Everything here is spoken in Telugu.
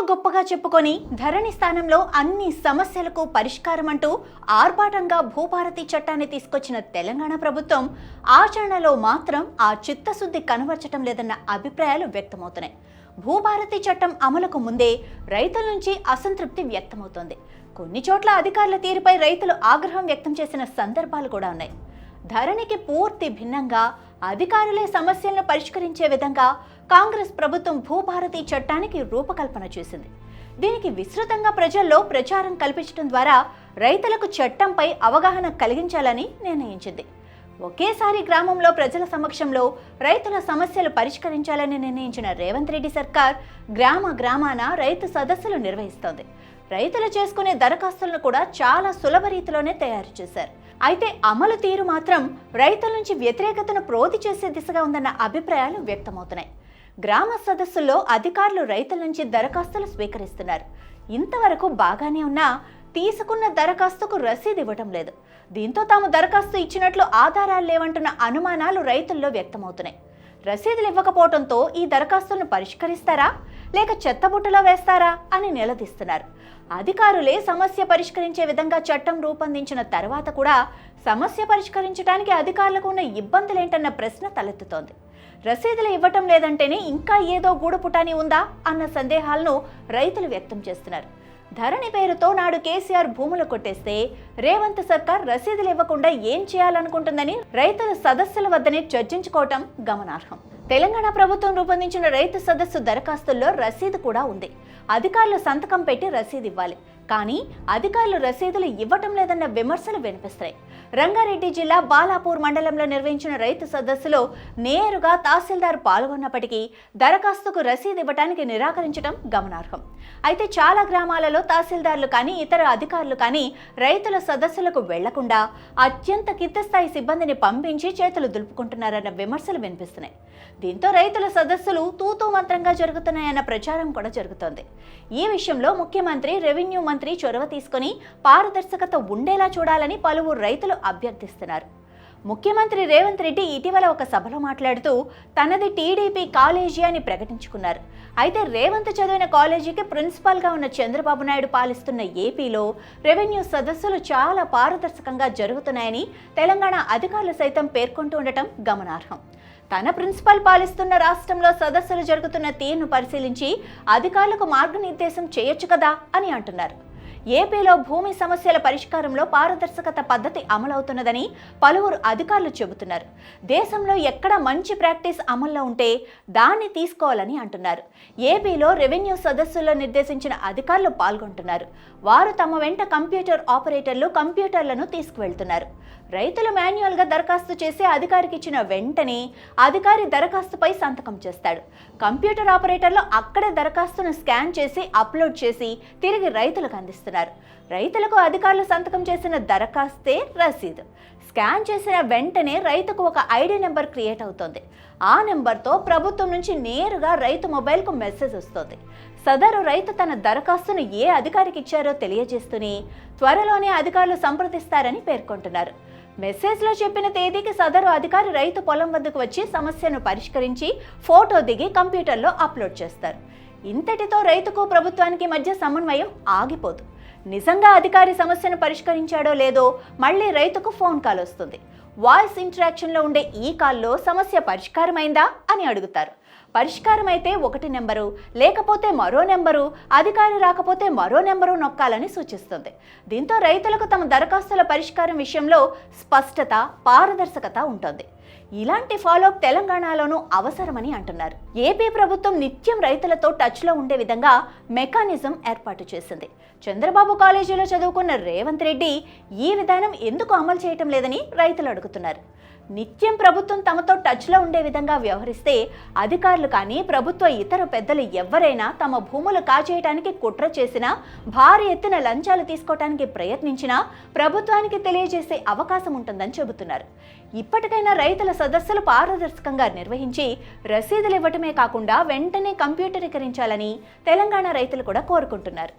గొప్పగా చెప్పుకొని ధరణి స్థానంలో అన్ని సమస్యలకు పరిష్కారం అంటూ ఆర్భాటంగా భూభారతి చట్టాన్ని తీసుకొచ్చిన తెలంగాణ ప్రభుత్వం ఆచరణలో మాత్రం ఆ చిత్తశుద్ధి కనబరచడం లేదన్న అభిప్రాయాలు వ్యక్తమవుతున్నాయి. భూభారతి చట్టం అమలుకు ముందే రైతుల నుంచి అసంతృప్తి వ్యక్తమవుతోంది. కొన్ని చోట్ల అధికారుల తీరుపై రైతులు ఆగ్రహం వ్యక్తం చేసిన సందర్భాలు కూడా ఉన్నాయి. ధరణికి పూర్తి భిన్నంగా అధికారులే సమస్యలను పరిష్కరించే విధంగా కాంగ్రెస్ ప్రభుత్వం భూభారతి చట్టానికి రూపకల్పన చేసింది. దీనికి విస్తృతంగా ప్రజల్లో ప్రచారం కల్పించడం ద్వారా రైతులకు చట్టంపై అవగాహన కలిగించాలని నిర్ణయించింది. ఒకేసారి గ్రామంలో ప్రజల సమక్షంలో రైతుల సమస్యలు పరిష్కరించాలని నిర్ణయించిన రేవంత్ రెడ్డి సర్కార్ గ్రామాన రైతు సదస్సులు నిర్వహిస్తోంది. రైతులు చేసుకునే దరఖాస్తులను కూడా చాలా సులభ రీతిలోనే తయారు చేశారు. అయితే అమలు తీరు మాత్రం రైతుల నుంచి వ్యతిరేకతను ప్రోధి చేసే దిశగా ఉందన్న అభిప్రాయాలు వ్యక్తమవుతున్నాయి. గ్రామ సదస్సుల్లో అధికారులు రైతుల నుంచి దరఖాస్తులు స్వీకరిస్తున్నారు. ఇంతవరకు బాగానే ఉన్నా తీసుకున్న దరఖాస్తుకు రసీదు ఇవ్వటం లేదు. దీంతో తాము దరఖాస్తు ఇచ్చినట్లు ఆధారాలు లేవంటున్న అనుమానాలు రైతుల్లో వ్యక్తమవుతున్నాయి. రసీదులు ఇవ్వకపోవడంతో ఈ దరఖాస్తులను పరిష్కరిస్తారా లేక చెత్తబుట్టలో వేస్తారా అని నిలదీస్తున్నారు. అధికారులే సమస్య పరిష్కరించే విధంగా చట్టం రూపొందించిన తర్వాత కూడా సమస్య పరిష్కరించడానికి అధికారులకు ఉన్న ఇబ్బందులేంటన్న ప్రశ్న తలెత్తుతోంది. రసీదులు ఇవ్వటం లేదంటేనే ఇంకా ఏదో గూడుపుటాని ఉందా అన్న సందేహాలను రైతులు వ్యక్తం చేస్తున్నారు. ధరణి పేరుతో నాడు కేసీఆర్ భూములు కొట్టేస్తే రేవంత్ సర్కార్ రసీదులు ఇవ్వకుండా ఏం చేయాలనుకుంటుందని రైతుల సదస్సుల వద్దనే చర్చించుకోవటం గమనార్హం. తెలంగాణ ప్రభుత్వం రూపొందించిన రైతు సదస్సు దరఖాస్తుల్లో రసీదు కూడా ఉంది. అధికారులు సంతకం పెట్టి రసీదు ఇవ్వాలి. కానీ అధికారులు రసీదులు ఇవ్వటం లేదన్న విమర్శలు వినిపిస్తాయి. రంగారెడ్డి జిల్లా బాలాపూర్ మండలంలో నిర్వహించిన రైతు సదస్సులో నేరుగా తహసీల్దార్ పాల్గొన్నప్పటికీ దరఖాస్తుకు రసీదు ఇవ్వడానికి నిరాకరించడం గమనార్హం. అయితే చాలా గ్రామాలలో తహసీల్దార్లు కానీ ఇతర అధికారులు కానీ రైతుల సదస్సులకు వెళ్లకుండా అత్యంత కిందస్థాయి సిబ్బందిని పంపించి చేతులు దులుపుకుంటున్నారన్న విమర్శలు వినిపిస్తున్నాయి. దీంతో రైతుల సదస్సులు తూతూ మంత్రంగా జరుగుతున్నాయన్న ప్రచారం కూడా జరుగుతోంది. ఈ విషయంలో ముఖ్యమంత్రి, రెవెన్యూ మంత్రి చొరవ తీసుకుని పారదర్శకత ఉండేలా చూడాలని పలువురు రైతులు అభ్యర్థిస్తున్నారు. ముఖ్యమంత్రి రేవంత్ రెడ్డి ఇటీవల ఒక సభలో మాట్లాడుతూ తనది టీడీపీ కాలేజీ అని ప్రకటించుకున్నారు. అయితే రేవంత్ చదివిన కాలేజీకి ప్రిన్సిపాల్గా ఉన్న చంద్రబాబు నాయుడు పాలిస్తున్న ఏపీలో రెవెన్యూ సదస్సులు చాలా పారదర్శకంగా జరుగుతున్నాయని తెలంగాణ అధికారులు సైతం పేర్కొంటూ ఉండటం గమనార్హం. తన ప్రిన్సిపల్ పాలిస్తున్న రాష్ట్రంలో సదస్సులు జరుగుతున్న తీరును పరిశీలించి అధికారులకు మార్గనిర్దేశం చేయొచ్చు కదా అని అంటున్నారు. ఏపీలో భూమి సమస్యల పరిష్కారంలో పారదర్శకత పద్ధతి అమలవుతున్నదని పలువురు అధికారులు చెబుతున్నారు. దేశంలో ఎక్కడ మంచి ప్రాక్టీస్ అమల్లో ఉంటే దాన్ని తీసుకోవాలని అంటున్నారు. ఏపీలో రెవెన్యూ సదస్సుల్లో నిర్దేశించిన అధికారులు పాల్గొంటున్నారు. వారు తమ వెంట కంప్యూటర్ ఆపరేటర్లు కంప్యూటర్లను తీసుకువెళ్తున్నారు. రైతులు మాన్యువల్గా దరఖాస్తు చేసి అధికారికి ఇచ్చిన వెంటనే అధికారి దరఖాస్తుపై సంతకం చేస్తాడు. కంప్యూటర్ ఆపరేటర్లు అక్కడే దరఖాస్తును స్కాన్ చేసి అప్లోడ్ చేసి తిరిగి రైతులకు అందిస్తున్నారు. రైతులకు అధికారులు సంతకం చేసిన దరఖాస్తే రసీదు. స్కాన్ చేసిన వెంటనే రైతుకు ఒక ఐడి నెంబర్ క్రియేట్ అవుతుంది. ఆ నెంబర్తో ప్రభుత్వం నుంచి నేరుగా రైతు మొబైల్కు మెసేజ్ వస్తుంది. సదరు రైతు తన దరఖాస్తును ఏ అధికారికి ఇచ్చారో తెలియజేస్తూనే త్వరలోనే అధికారులు సంప్రదిస్తారని పేర్కొంటున్నారు. మెసేజ్లో చెప్పిన తేదీకి సదరు అధికారి రైతు పొలం వద్దకు వచ్చి సమస్యను పరిష్కరించి ఫోటో దిగి కంప్యూటర్లో అప్లోడ్ చేస్తారు. ఇంతటితో రైతుకు ప్రభుత్వానికి మధ్య సమన్వయం ఆగిపోదు. నిజంగా అధికారి సమస్యను పరిష్కరించాడో లేదో మళ్ళీ రైతుకు ఫోన్ కాల్ వస్తుంది. వాయిస్ ఇంటరాక్షన్లో ఉండే ఈ కాల్లో సమస్య పరిష్కారమైందా అని అడుగుతారు. పరిష్కారమైతే ఒకటి నెంబరు, లేకపోతే మరో నెంబరు, అధికారి రాకపోతే మరో నెంబరు నొక్కాలని సూచిస్తుంది. దీంతో రైతులకు తమ దరఖాస్తుల పరిష్కారం విషయంలో స్పష్టత, పారదర్శకత ఉంటుంది. ఇలాంటి ఫాలోఅప్ తెలంగాణలోనూ అవసరమని అంటున్నారు. ఏపీ ప్రభుత్వం నిత్యం రైతులతో టచ్లో ఉండే విధంగా మెకానిజం ఏర్పాటు చేసింది. చంద్రబాబు కాలేజీలో చదువుకున్న రేవంత్ రెడ్డి ఈ విధానం ఎందుకు అమలు చేయటం లేదని రైతులు అడుగుతున్నారు. నిత్యం ప్రభుత్వం తమతో టచ్లో ఉండే విధంగా వ్యవహరిస్తే అధికారులు కానీ ప్రభుత్వ ఇతర పెద్దలు ఎవరైనా తమ భూములు కాజేయడానికి కుట్ర చేసినా, భారీ ఎత్తున లంచాలు తీసుకోవడానికి ప్రయత్నించినా ప్రభుత్వానికి తెలియజేసే అవకాశం ఉంటుందని చెబుతున్నారు. ఇప్పటికైనా రైతుల సదస్సులు పారదర్శకంగా నిర్వహించి రసీదులు ఇవ్వటమే కాకుండా వెంటనే కంప్యూటరీకరించాలని తెలంగాణ రైతులు కూడా కోరుకుంటున్నారు.